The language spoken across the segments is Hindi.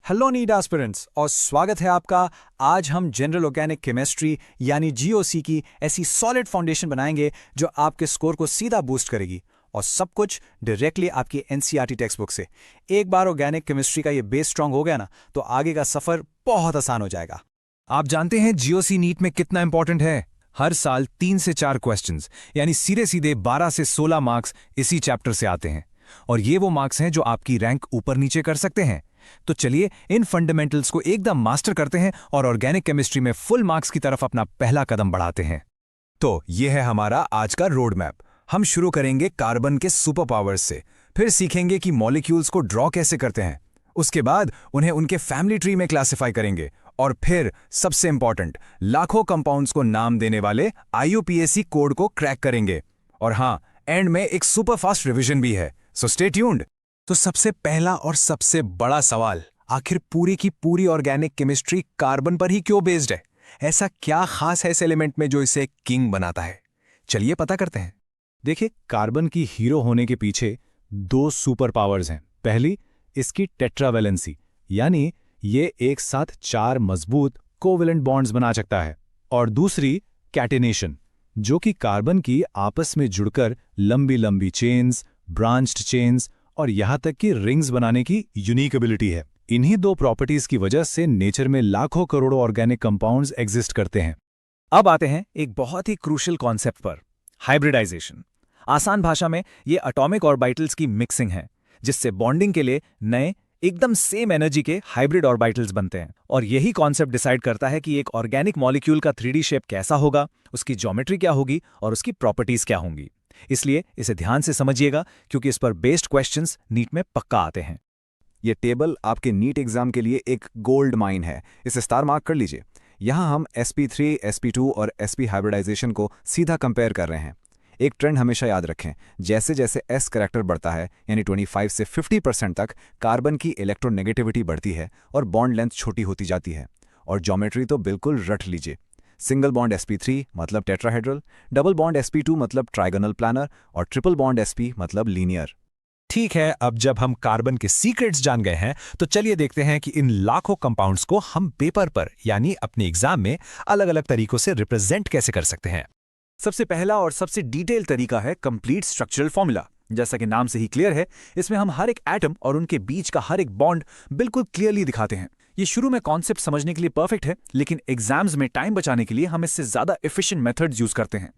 हेलो नीट एस्पिरेंट्स और स्वागत है आपका। आज हम जनरल ऑर्गेनिक केमिस्ट्री यानी जीओसी की ऐसी सॉलिड फाउंडेशन बनाएंगे जो आपके स्कोर को सीधा बूस्ट करेगी, और सब कुछ डायरेक्टली आपकी एनसीईआरटी टेक्स्ट बुक से। एक बार ऑर्गेनिक केमिस्ट्री का ये बेस स्ट्रांग हो गया ना, तो आगे का सफर बहुत आसान हो जाएगा। आप जानते हैं जीओसी नीट में कितना इंपॉर्टेंट है? हर साल 3 से 4 क्वेश्चंस यानी सीधे सीधे 12 से 16 मार्क्स इसी चैप्टर से आते हैं, और ये वो मार्क्स हैं जो आपकी रैंक ऊपर नीचे कर सकते हैं। तो चलिए इन फंडामेंटल्स को एकदम मास्टर करते हैं और ऑर्गेनिक केमिस्ट्री में फुल मार्क्स की तरफ अपना पहला कदम बढ़ाते हैं। तो ये है हमारा आज का रोड मैप। हम शुरू करेंगे कार्बन के सुपर पावर्स से, फिर सीखेंगे कि मॉलिक्यूल्स को ड्रॉ कैसे करते हैं, उसके बाद उन्हें उनके फैमिली ट्री में क्लासिफाई करेंगे, और फिर सबसे इंपॉर्टेंट लाखों कंपाउंड्स को नाम देने वाले आईयूपीएसी कोड को क्रैक करेंगे। और हाँ, एंड में एक सुपर फास्ट रिवीजन भी है, सो स्टे ट्यून्ड। तो सबसे पहला और सबसे बड़ा सवाल, आखिर पूरी की पूरी ऑर्गेनिक केमिस्ट्री कार्बन पर ही क्यों बेस्ड है? ऐसा क्या खास है इस एलिमेंट में जो इसे किंग बनाता है? चलिए पता करते हैं। देखिए, कार्बन की हीरो होने के पीछे 2 सुपर पावर्स हैं। पहली, इसकी टेट्रावैलेंसी, यानी ये एक साथ 4 मजबूत कोवेलेंट बॉन्ड्स बना सकता है, और दूसरी कैटेनेशन, जो कि कार्बन की आपस में जुड़कर लंबी लंबी चेन्स, ब्रांच्ड चेन्स और यहां तक कि रिंग्स बनाने की यूनिक एबिलिटी है। इन्हीं 2 प्रॉपर्टीज की वजह से नेचर में लाखों करोड़ों ऑर्गेनिक कंपाउंड्स एग्जिस्ट करते हैं। अब आते हैं एक बहुत ही क्रूशियल कॉन्सेप्ट पर, हाइब्रिडाइजेशन। आसान भाषा में ये एटॉमिक ऑर्बिटल्स की मिक्सिंग है, जिससे बॉन्डिंग के लिए नए एकदम सेम एनर्जी के हाइब्रिड ऑर्बिटल्स बनते हैं। और यही कॉन्सेप्ट डिसाइड करता है कि एक ऑर्गेनिक मॉलिक्यूल का 3D शेप कैसा होगा, उसकी ज्योमेट्री क्या होगी और उसकी प्रॉपर्टीज क्या होंगी। इसलिए इसे ध्यान से समझिएगा, क्योंकि इस पर बेस्ड क्वेश्चंस नीट में पक्का आते हैं। ये टेबल आपके नीट एग्जाम के लिए एक गोल्ड माइन है, इसे स्टार मार्क कर लीजिए। यहाँ हम sp3, sp2 और sp हाइब्रिडाइजेशन को सीधा कंपेयर कर रहे हैं। एक ट्रेंड हमेशा याद रखें, जैसे जैसे s करैक्टर बढ़ता है, यानी 25 से 50% तक, कार्बन की इलेक्ट्रोनेगेटिविटी बढ़ती है और बॉन्ड लेंथ छोटी होती जाती है। और ज्योमेट्री तो बिल्कुल रट लीजिए। सिंगल बॉन्ड sp3 मतलब टेट्राहेड्रल, डबल बॉन्ड sp2 मतलब ट्राइगोनल प्लानर, और ट्रिपल बॉन्ड sp मतलब लीनियर। ठीक है, अब जब हम कार्बन के सीक्रेट्स जान गए हैं, तो चलिए देखते हैं कि इन लाखों कंपाउंड्स को हम पेपर पर यानी अपने एग्जाम में अलग अलग तरीकों से रिप्रेजेंट कैसे कर सकते हैं। सबसे पहला और सबसे डिटेल तरीका है कंप्लीट स्ट्रक्चरल फॉर्मूला। जैसा कि नाम से ही क्लियर है, इसमें हम हर एक एटम और उनके बीच का हर एक बॉन्ड बिल्कुल क्लियरली दिखाते हैं। ये शुरू में कॉन्सेप्ट समझने के लिए परफेक्ट है, लेकिन एग्जाम्स में टाइम बचाने के लिए हम इससे ज्यादा एफिशिएंट मेथड्स यूज करते हैं।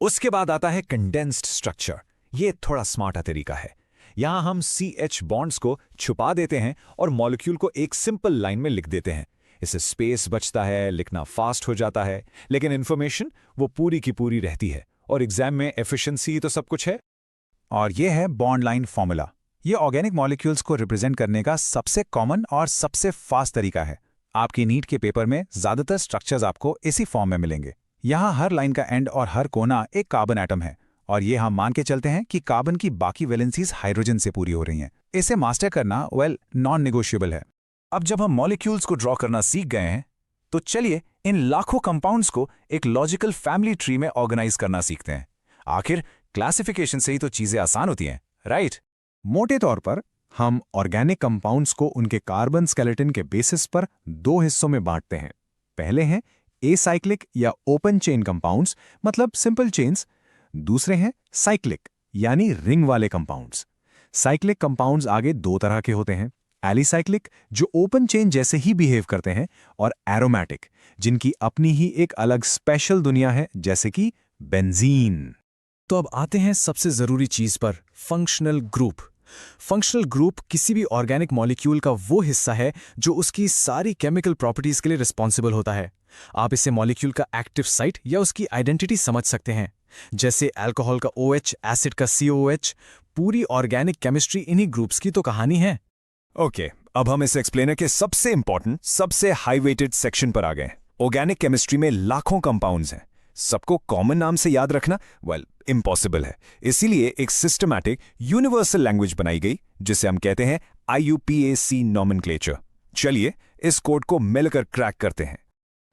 उसके बाद आता है कंडेंस्ड स्ट्रक्चर। ये थोड़ा स्मार्टर तरीका है। यहां हम CH बॉन्ड्स को छुपा देते हैं और मॉलिक्यूल को एक सिंपल लाइन में लिख देते हैं। इससे स्पेस बचता है, लिखना फास्ट हो जाता है, लेकिन इंफॉर्मेशन वो पूरी की पूरी रहती है, और एग्जाम में एफिशिएंसी तो सब कुछ है। और ये है बॉन्ड लाइन फॉर्मूला। ये ऑर्गेनिक मॉलिक्यूल्स को रिप्रेजेंट करने का सबसे कॉमन और सबसे फास्ट तरीका है। आपकी नीट के पेपर में ज्यादातर स्ट्रक्चर्स आपको इसी फॉर्म में मिलेंगे। यहाँ हर लाइन का एंड और हर कोना एक कार्बन एटम है, और ये हम मान के चलते हैं कि कार्बन की बाकी वैलेंसीज हाइड्रोजन से पूरी हो रही हैं। इसे मास्टर करना नॉन नेगोशिएबल है। अब जब हम मॉलिक्यूल्स को ड्रॉ करना सीख गए हैं, तो चलिए इन लाखों कंपाउंड्स को एक लॉजिकल फैमिली ट्री में ऑर्गेनाइज करना सीखते हैं। आखिर क्लासिफिकेशन से ही तो चीजें आसान होती हैं, राइट? मोटे तौर पर हम ऑर्गेनिक कंपाउंड्स को उनके कार्बन स्केलेटन के बेसिस पर 2 हिस्सों में बांटते हैं। पहले हैं एसाइक्लिक या ओपन चेन कंपाउंड्स, मतलब सिंपल चेन्स। दूसरे हैं साइक्लिक यानी रिंग वाले कंपाउंड्स। साइक्लिक कंपाउंड्स आगे 2 तरह के होते हैं, एलिसाइक्लिक जो ओपन चेन जैसे ही बिहेव करते हैं, और एरोमेटिक जिनकी अपनी ही एक अलग स्पेशल दुनिया है, जैसे कि बेंजीन। तो अब आते हैं सबसे जरूरी चीज पर, फंक्शनल ग्रुप। फंक्शनल ग्रुप किसी भी ऑर्गेनिक मॉलिक्यूल का वो हिस्सा है जो उसकी सारी केमिकल प्रॉपर्टीज के लिए रिस्पॉन्सिबल होता है। आप इसे मॉलिक्यूल का एक्टिव साइट या उसकी आइडेंटिटी समझ सकते हैं, जैसे अल्कोहल का OH, एसिड का COOH। पूरी ऑर्गेनिक केमिस्ट्री इन्हीं ग्रुप्स की तो कहानी है। ओके, अब हम इस एक्सप्लेनर के सबसे इंपॉर्टेंट, सबसे हाई वेटेड सेक्शन पर आ गए। ऑर्गेनिक केमिस्ट्री में लाखों कंपाउंड्स हैं, सबको कॉमन नाम से याद रखना इम्पॉसिबल है। इसीलिए एक सिस्टमैटिक यूनिवर्सल लैंग्वेज बनाई गई, जिसे हम कहते हैं IUPAC नॉमेनक्लेचर। चलिए इस कोड को मिलकर क्रैक करते हैं।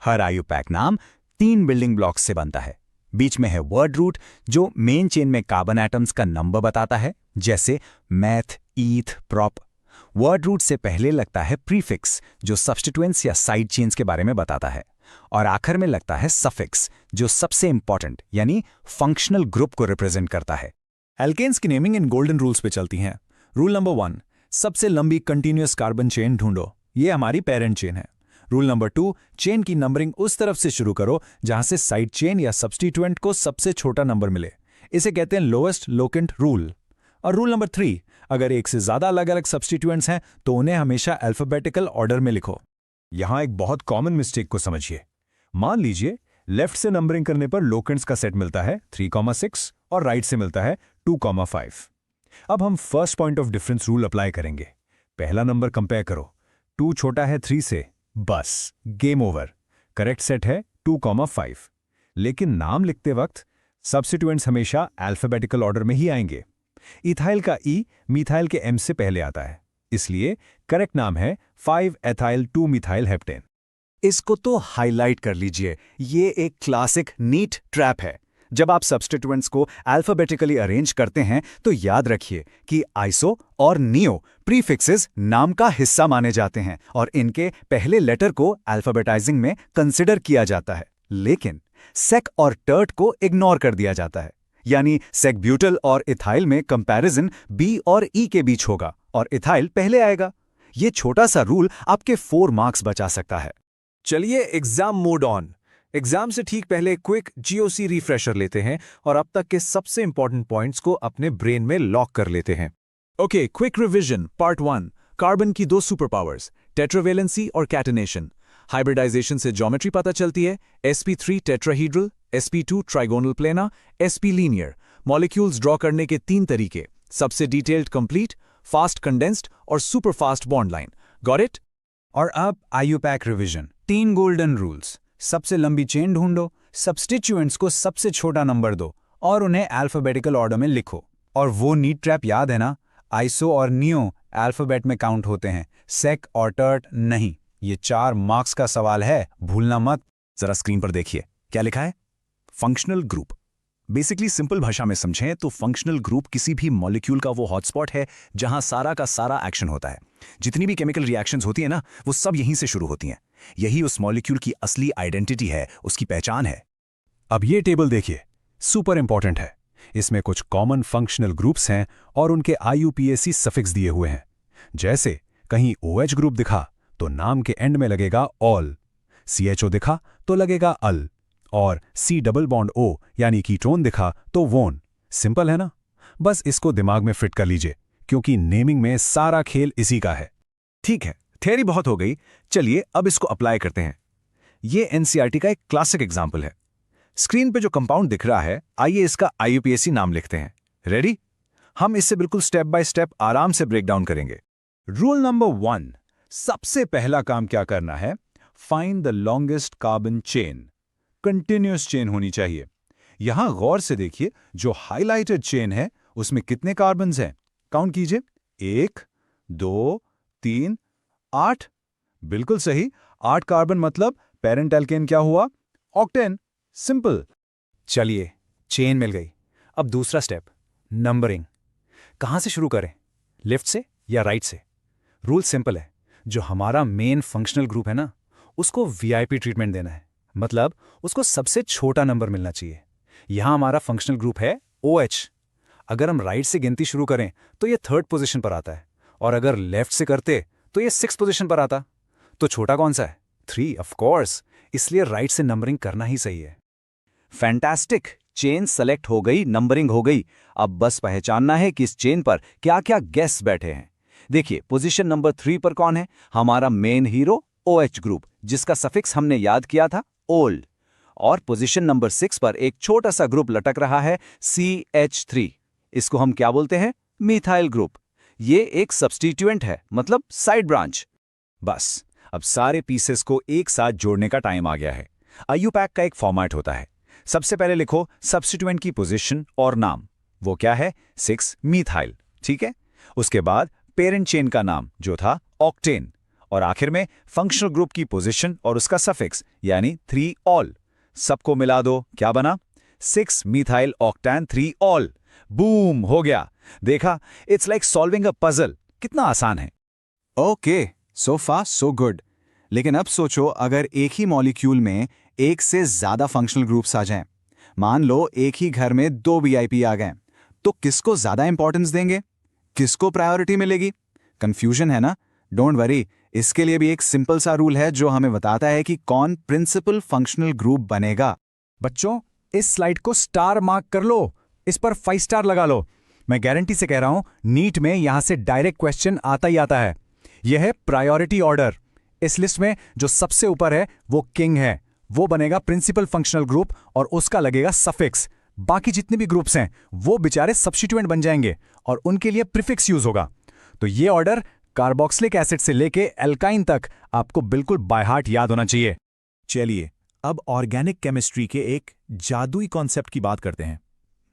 हर IUPAC नाम 3 बिल्डिंग ब्लॉक्स से बनता है। बीच में है वर्ड रूट, जो मेन चेन में कार्बन एटम्स का नंबर बताता है, जैसे मैथ, ईथ, प्रॉप। वर्ड रूट से पहले लगता है प्रीफिक्स, जो सब्स्टिट्यूएंट्स या साइड चेन्स के बारे में बताता है, और आखिर में लगता है सफिक्स, जो सबसे इंपॉर्टेंट यानी फंक्शनल ग्रुप को रिप्रेजेंट करता है। एल्केन्स की नेमिंग इन गोल्डन रूल्स पे चलती हैं। रूल नंबर 1, सबसे लंबी कंटिन्यूअस कार्बन चेन ढूंढो, ये हमारी पेरेंट चेन है। रूल नंबर 2, चेन की नंबरिंग उस तरफ से शुरू करो जहां से साइड चेन या सब्स्टिट्यूएंट को सबसे छोटा नंबर मिले, इसे कहते हैं लोएस्ट लोकेंट रूल। और रूल नंबर 3, अगर एक से ज्यादा अलग अलग सब्स्टिट्यूएंट्स हैं तो उन्हें हमेशा अल्फाबेटिकल ऑर्डर में लिखो। यहां एक बहुत कॉमन मिस्टेक को समझिए। मान लीजिए लेफ्ट से नंबरिंग करने पर लोकेंट्स का सेट मिलता है 3,6 और राइट से मिलता है 2,5। अब हम first point of difference rule apply करेंगे। पहला नंबर कंपेयर करो, 2 छोटा है 3 से, बस गेम ओवर। करेक्ट सेट है 2,5। लेकिन नाम लिखते वक्त सब्स्टिट्यूएंट्स हमेशा अल्फाबेटिकल ऑर्डर में ही आएंगे। इथाइल का ई मिथाइल के एम से पहले आता है, इसलिए करेक्ट नाम है 5-एथाइल 2-मिथाइल हेप्टेन। इसको तो हाईलाइट कर लीजिए, ये एक क्लासिक नीट ट्रैप है। जब आप सब्स्टिट्यूएंट्स को अल्फाबेटिकली अरेंज करते हैं तो याद रखिए कि आइसो और नियो प्रीफिक्सेस नाम का हिस्सा माने जाते हैं और इनके पहले लेटर को अल्फाबेटाइजिंग में कंसिडर किया जाता है, लेकिन सेक और टर्ट को इग्नोर कर दिया जाता है। यानी सेक-ब्यूटल और इथाइल में कंपैरिजन बी और ई के बीच होगा और इथाइल पहले आएगा। ये छोटा सा रूल आपके 4 मार्क्स बचा सकता है। चलिए एग्जाम मोड ऑन। एग्जाम से ठीक पहले क्विक जीओसी रिफ्रेशर लेते हैं और अब तक के सबसे इंपॉर्टेंट पॉइंट्स को अपने ब्रेन में लॉक कर लेते हैं। Okay, quick revision part 1। Carbon की 2 सुपर पावर्स, टेट्रावेलेंसी और कैटेनेशन। हाइब्रिडाइजेशन से ज्योमेट्री पता चलती है, sp3 tetrahedral, sp2 trigonal planar, sp linear. Molecules draw करने के 3 तरीके, सबसे डिटेल्ड कंप्लीट, फास्ट कंडेंस्ड और super fast bond line. Got it? और अब आईयूपैक रिवीजन। 3 golden rules. सबसे लंबी चेन ढूंढो, सब्स्टिट्यूएंट्स को सबसे छोटा नंबर दो और उन्हें अल्फाबेटिकल ऑर्डर में लिखो। और वो नीट ट्रैप याद है ना, आइसो और नियो अल्फाबेट में काउंट होते हैं, सेक और टर्ट नहीं। ये 4 मार्क्स का सवाल है, भूलना मत। जरा स्क्रीन पर देखिए, क्या लिखा है? Functional group. बेसिकली सिंपल भाषा में समझें तो फंक्शनल ग्रुप किसी भी मॉलिक्यूल का वो हॉटस्पॉट है जहां सारा का सारा एक्शन होता है। जितनी भी केमिकल रिएक्शंस होती है ना, वो सब यहीं से शुरू होती हैं। यही उस मॉलिक्यूल की असली आइडेंटिटी है, उसकी पहचान है। अब ये टेबल देखिए, सुपर इंपॉर्टेंट है। इसमें कुछ कॉमन फंक्शनल ग्रुप्स हैं और उनके IUPAC सफिक्स दिए हुए हैं। जैसे कहीं OH ग्रुप दिखा तो नाम के एंड में लगेगा ऑल, CHO दिखा तो लगेगा अल, और C डबल बॉन्ड O यानी कीटोन दिखा तो वोन। सिंपल है ना? बस इसको दिमाग में फिट कर लीजिए, क्योंकि नेमिंग में सारा खेल इसी का है। ठीक है, थ्योरी बहुत हो गई, चलिए अब इसको अप्लाई करते हैं। ये NCERT का एक क्लासिक एग्जाम्पल है। स्क्रीन पे जो कंपाउंड दिख रहा है, आइए इसका IUPAC नाम लिखते हैं। रेडी? हम इससे बिल्कुल स्टेप बाय स्टेप आराम से ब्रेक डाउन करेंगे। रूल नंबर 1, सबसे पहला काम क्या करना है? Find the longest carbon chain. Continuous chain होनी चाहिए। यहां गौर से देखिए, जो हाइलाइटेड चेन है उसमें कितने कार्बन्स हैं? काउंट कीजिए, 1, 2, 3, 8। बिल्कुल सही, 8 कार्बन मतलब पेरेंट एल्केन क्या हुआ? ऑक्टेन। सिंपल। चलिए, चेन मिल गई। अब दूसरा स्टेप, नंबरिंग। कहां से शुरू करें, लेफ्ट से या राइट से? रूल सिंपल है, जो हमारा मेन फंक्शनल ग्रुप है ना, उसको VIP ट्रीटमेंट देना है, मतलब उसको सबसे छोटा नंबर मिलना चाहिए। यहां हमारा फंक्शनल ग्रुप है OH। अगर हम राइट से गिनती शुरू करें तो ये 3rd पोजीशन पर आता है, और अगर लेफ्ट से करते तो ये 6th पोजीशन पर आता। तो छोटा कौन सा है? 3 ऑफ कोर्स, इसलिए राइट से नंबरिंग करना ही सही है। फैंटास्टिक, चेन सेलेक्ट हो गई, नंबरिंग हो गई। अब बस पहचानना है कि इस चेन पर क्या क्या गेस्ट बैठे हैं। देखिए, पोजीशन नंबर 3 पर कौन है? हमारा मेन हीरो OH ग्रुप, जिसका सफिक्स हमने याद किया था, ओल। और पोजीशन नंबर 6 पर एक छोटा सा ग्रुप लटक रहा है, CH3। इसको हम क्या बोलते हैं? Methyl group. ये एक सब्स्टिट्यूएंट है, मतलब साइड ब्रांच। बस, अब सारे पीसेस को एक साथ जोड़ने का टाइम आ गया है। IUPAC का एक फॉर्मेट होता है। सबसे पहले लिखो सब्स्टिट्यूएंट की पोजीशन और नाम। वो क्या है? 6 मिथाइल, ठीक है। उसके बाद पेरेंट चेन का नाम, जो था ऑक्टेन, और आखिर में फंक्शनल ग्रुप की पोजीशन और उसका सफिक्स, यानी 3 ऑल। सबको मिला दो, क्या बना? 6 मिथाइल ऑक्टेन 3 ऑल। बूम, हो गया। देखा, it's like solving a puzzle. कितना आसान है। Okay, so fast so good. लेकिन अब सोचो अगर एक ही मॉलिक्यूल में एक से ज्यादा फंक्शनल ग्रुप्स आ जाएं। मान लो एक ही घर में 2 वीआईपी आ गए, तो किसको ज्यादा इंपॉर्टेंस देंगे, किसको प्रायोरिटी मिलेगी? कंफ्यूजन है ना? डोंट वरी, इसके लिए भी एक सिंपल सा रूल है जो हमें बताता है कि कौन प्रिंसिपल फंक्शनल ग्रुप बनेगा। बच्चों, इस स्लाइड को स्टार मार्क कर लो, इस पर 5 स्टार लगा लो। मैं गारंटी से कह रहा हूं, नीट में यहां से डायरेक्ट क्वेश्चन आता ही आता है। यह है प्रायोरिटी ऑर्डर। इस लिस्ट में जो सबसे ऊपर है वो किंग है, वो बनेगा प्रिंसिपल फंक्शनल ग्रुप और उसका लगेगा सफिक्स। बाकी जितने भी ग्रुप्स हैं वो बेचारे सब्स्टिट्यूएंट बन जाएंगे और उनके लिए प्रीफिक्स यूज होगा। तो ये ऑर्डर कार्बोक्सिलिक एसिड से लेके एल्काइन तक आपको बिल्कुल बाय हार्ट याद होना चाहिए। चलिए अब ऑर्गेनिक केमिस्ट्री के एक जादुई कॉन्सेप्ट की बात करते हैं।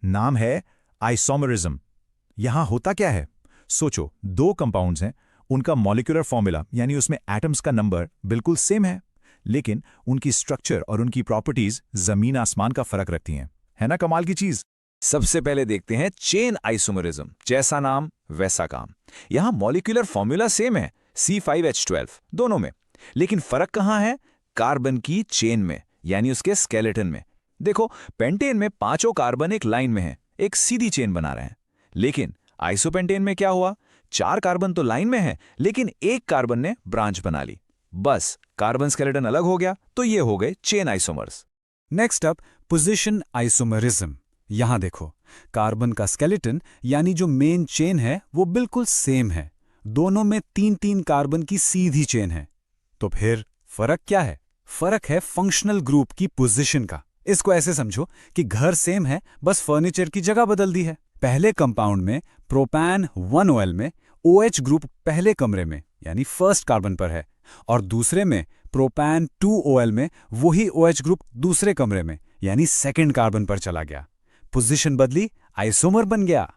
नाम है आइसोमरिज्म। यहां होता क्या है? सोचो, 2 कंपाउंड्स हैं, उनका मॉलिक्यूलर फॉर्मूला यानी उसमें एटम्स का नंबर बिल्कुल सेम है, लेकिन उनकी स्ट्रक्चर और उनकी प्रॉपर्टीज जमीन आसमान का फर्क रखती हैं। है ना कमाल की चीज? सबसे पहले देखते हैं चेन आइसोमरिज्म। जैसा नाम वैसा काम। यहां मॉलिक्यूलर फॉर्मूला सेम है, C5H12 दोनों में, लेकिन फर्क कहां है? कार्बन की चेन में, यानी उसके स्केलेटन में। देखो, पेंटेन में 5 कार्बन एक लाइन में है, एक सीधी चेन बना रहे हैं, लेकिन आइसोपेंटेन में क्या हुआ? 4 कार्बन तो लाइन में है, लेकिन एक कार्बन ने ब्रांच बना ली। बस कार्बन स्केलेटन अलग हो गया, तो ये हो गए chain isomers. Next up position isomerism. यहां देखो, कार्बन का स्केलेटन यानी जो मेन चेन है वो बिल्कुल सेम है। दोनों में 3-3 कार्बन की सीधी चेन है। तो फिर फर्क क्या है? फर्क है फंक्शनल ग्रुप की पोजीशन का। इसको ऐसे समझो कि घर सेम है, बस फर्नीचर की जगह बदल दी है। पहले कंपाउंड में प्रोपैन 1OL में OH ग्रुप पहले कमरे में यानी फर्स्ट कार्बन पर है, और दूसरे में प्रोपैन 2OL में वही OH ग्रुप दूसरे कमरे में यानी सेकंड कार्बन पर चला गया। पोजीशन बदली, आइसोमर बन गया।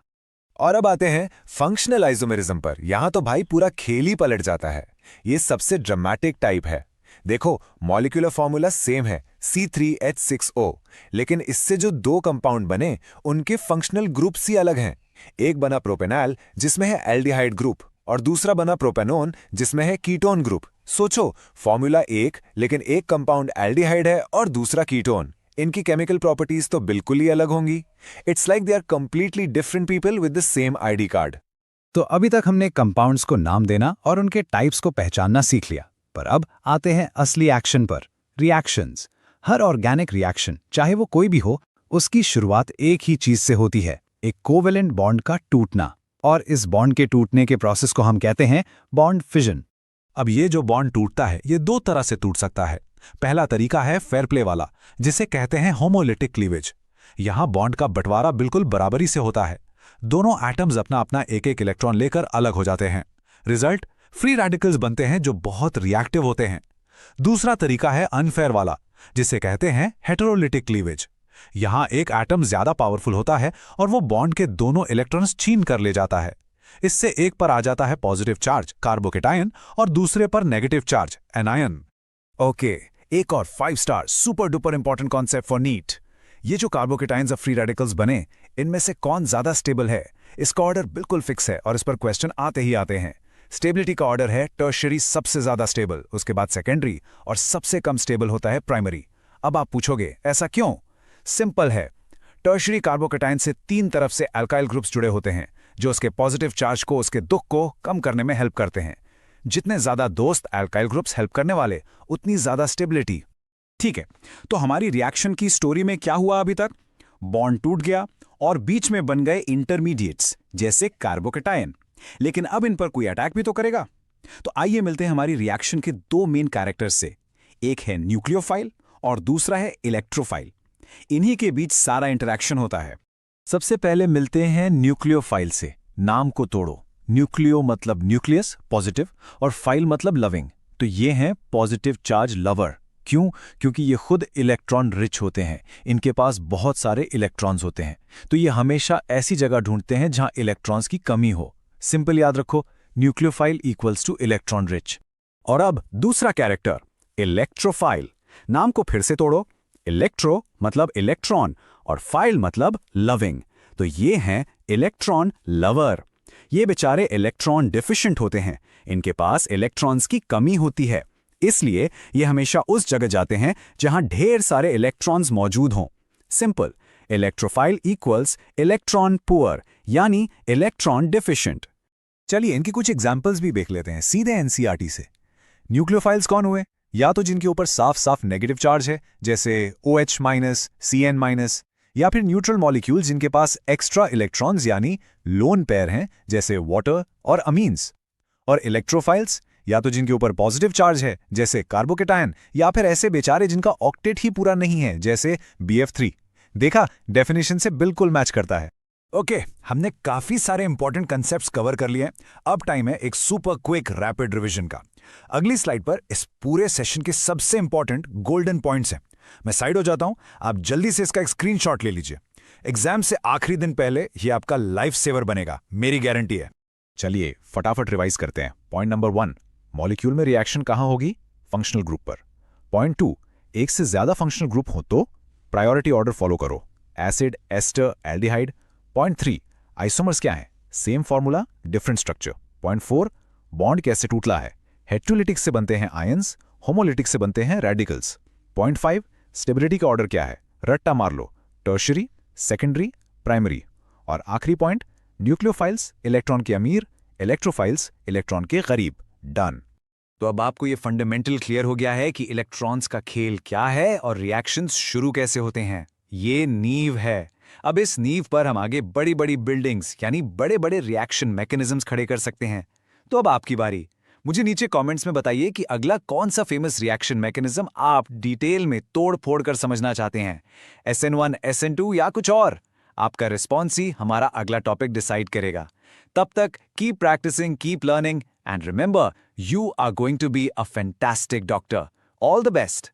और अब आते हैं फंक्शनल आइसोमेरिज्म पर। यहां तो भाई पूरा खेल ही पलट जाता है। ये सबसे ड्रामेटिक टाइप है। देखो, मॉलिक्यूलर फॉर्मूला सेम है, C3H6O, लेकिन इससे जो 2 कंपाउंड बने उनके फंक्शनल ग्रुप्स ही अलग हैं। एक बना प्रोपेनॉल जिसमें है एल्डिहाइड ग्रुप, और दूसरा बना प्रोपेनोन जिसमें है कीटोन ग्रुप। सोचो, फॉर्मूला एक, लेकिन एक कंपाउंड एल्डिहाइड है और दूसरा कीटोन। इनकी केमिकल प्रॉपर्टीज तो बिल्कुल ही अलग होंगी। It's like they are completely different people with the same ID card. तो अभी तक हमने कंपाउंड्स को नाम देना और उनके टाइप्स को पहचानना सीख लिया, पर अब आते हैं असली एक्शन पर, रिएक्शंस। हर ऑर्गेनिक रिएक्शन, चाहे वो कोई भी हो, उसकी शुरुआत एक ही चीज से होती है, एक कोवेलेंट बॉन्ड का टूटना। और इस बॉन्ड के टूटने के प्रोसेस को हम कहते हैं बॉन्ड फिजन। अब ये जो बॉन्ड टूटता है ये 2 तरह से टूट सकता है। पहला तरीका है फेयर प्ले वाला, जिसे कहते हैं होमोलिटिक क्लीवेज। यहां बॉन्ड का बंटवारा बिल्कुल बराबरी से होता है। दोनों एटम्स अपना अपना एक इलेक्ट्रॉन लेकर अलग हो जाते हैं। रिजल्ट, फ्री रेडिकल्स बनते हैं जो बहुत रिएक्टिव होते हैं। दूसरा तरीका है अनफेयर वाला, जिसे कहते हैं हेटेरोलिटिक क्लीवेज। यहां एक एटम ज्यादा पावरफुल होता है और वो बॉन्ड के दोनों इलेक्ट्रॉन्स छीन कर ले जाता है। इससे एक पर आ जाता है पॉजिटिव चार्ज कार्बोकेटायन और दूसरे पर नेगेटिव चार्ज एनायन। ओके, एक और 5 star super duper important concept for NEET. ये जो कार्बोकेटाइंस और फ्री रेडिकल्स बने, इनमें से कौन ज्यादा स्टेबल है? इसका ऑर्डर बिल्कुल फिक्स है और इस पर क्वेश्चन आते ही आते हैं। स्टेबिलिटी का ऑर्डर है टर्शियरी सबसे ज्यादा स्टेबल, उसके बाद सेकेंडरी और सबसे कम स्टेबल होता है प्राइमरी। अब आप पूछोगे ऐसा क्यों? सिंपल है, टर्शियरी कार्बोकेटाइन से 3 तरफ से अल्काइल ग्रुप्स जुड़े होते हैं जो उसके पॉजिटिव चार्ज को, उसके दुख को कम करने में हेल्प करते हैं। जितने ज्यादा दोस्त अल्काइल ग्रुप्स हेल्प करने वाले, उतनी ज्यादा स्टेबिलिटी। ठीक है, तो हमारी रिएक्शन की स्टोरी में क्या हुआ अभी तक? बॉन्ड टूट गया और बीच में बन गए इंटरमीडिएट्स जैसे कार्बोकेटायन। लेकिन अब इन पर कोई अटैक भी तो करेगा। तो आइए मिलते हैं हमारी रिएक्शन के 2 मेन कैरेक्टर्स से। एक है न्यूक्लियोफाइल और दूसरा है इलेक्ट्रोफाइल। इन्हीं के बीच सारा इंटरैक्शन होता है। सबसे पहले मिलते हैं न्यूक्लियोफाइल से। नाम को तोड़ो, न्यूक्लियो मतलब न्यूक्लियस पॉजिटिव और फाइल मतलब लविंग। तो ये हैं पॉजिटिव चार्ज लवर। क्यों? क्योंकि ये खुद इलेक्ट्रॉन रिच होते हैं, इनके पास बहुत सारे इलेक्ट्रॉन्स होते हैं। तो ये हमेशा ऐसी जगह ढूंढते हैं जहां इलेक्ट्रॉन्स की कमी हो। सिंपल याद रखो, nucleophile equals two electron rich. और अब दूसरा कैरेक्टर, इलेक्ट्रोफाइल। नाम को फिर से तोड़ो, इलेक्ट्रो मतलब इलेक्ट्रॉन और फाइल मतलब लविंग। तो ये हैं इलेक्ट्रॉन लवर। ये बेचारे इलेक्ट्रॉन डिफिशिएंट होते हैं, इनके पास इलेक्ट्रॉन्स की कमी होती है, इसलिए ये हमेशा उस जगह जाते हैं जहां ढेर सारे इलेक्ट्रॉन्स मौजूद हों। Simple, electrophile equals electron poor, यानी इलेक्ट्रॉन डिफिशिएंट। चलिए इनकी कुछ एग्जाम्पल्स भी देख लेते हैं सीधे एनसीईआरटी से। न्यूक्लियोफाइल्स कौन हुए? या तो जिनके ऊपर साफ साफ नेगेटिव चार्ज है, जैसे OH-, CN-, या फिर न्यूट्रल मॉलिक्यूल्स जिनके पास एक्स्ट्रा इलेक्ट्रॉन्स यानी लोन पेयर हैं, जैसे वाटर और अमीन्स। और इलेक्ट्रोफाइल्स या तो जिनके ऊपर पॉजिटिव चार्ज है, जैसे कार्बोकेटायन, या फिर ऐसे बेचारे जिनका ऑक्टेट ही पूरा नहीं है, जैसे BF3। देखा, डेफिनेशन से बिल्कुल मैच करता है। ओके, हमने काफी सारे इंपॉर्टेंट कंसेप्ट्स कवर कर लिए हैं। अब टाइम है एक सुपर क्विक रैपिड रिवीजन का। अगली स्लाइड पर इस पूरे सेशन के सबसे इंपॉर्टेंट गोल्डन पॉइंट्स हैं। मैं साइड हो जाता हूं, आप जल्दी से इसका एक स्क्रीनशॉट ले लीजिए। एग्जाम से आखिरी दिन पहले ये आपका लाइफ सेवर बनेगा, मेरी गारंटी है। चलिए फटाफट रिवाइज करते हैं। पॉइंट नंबर 1, मॉलिक्यूल में रिएक्शन कहां होगी? फंक्शनल ग्रुप पर। पॉइंट 2, एक से ज्यादा फंक्शनल ग्रुप हो तो प्रायोरिटी ऑर्डर फॉलो करो, acid, ester, aldehyde. Point 3, isomers क्या है? Same formula, different structure. Point 4, bond कैसे टूटला है? हेट्रोलिटिक से बनते हैं आयंस, होमोलिटिक से बनते हैं रेडिकल्स। पॉइंट 5, स्टेबिलिटी का ऑर्डर क्या है? रट्टा मार लो, टर्शियरी, सेकेंडरी, प्राइमरी। और आखिरी पॉइंट, न्यूक्लियोफाइल्स इलेक्ट्रॉन के अमीर, इलेक्ट्रोफाइल्स इलेक्ट्रॉन के गरीब। डन। तो अब आपको ये फंडामेंटल क्लियर हो गया है कि इलेक्ट्रॉन्स का खेल क्या है और रिएक्शंस शुरू कैसे होते हैं। ये नींव है। अब इस नींव पर हम आगे बड़ी बड़ी बिल्डिंग्स यानी बड़े बड़े रिएक्शन मैकेनिज्म्स खड़े कर सकते हैं। तो अब आपकी बारी। मुझे नीचे कमेंट्स में बताइए कि अगला कौन सा फेमस रिएक्शन मैकेनिज्म आप डिटेल में तोड़ फोड़ कर समझना चाहते हैं, SN1, SN2 या कुछ और। आपका रिस्पॉन्स ही हमारा अगला टॉपिक डिसाइड करेगा। तब तक keep practising, keep learning, and remember, you are going to be a fantastic doctor. All the best.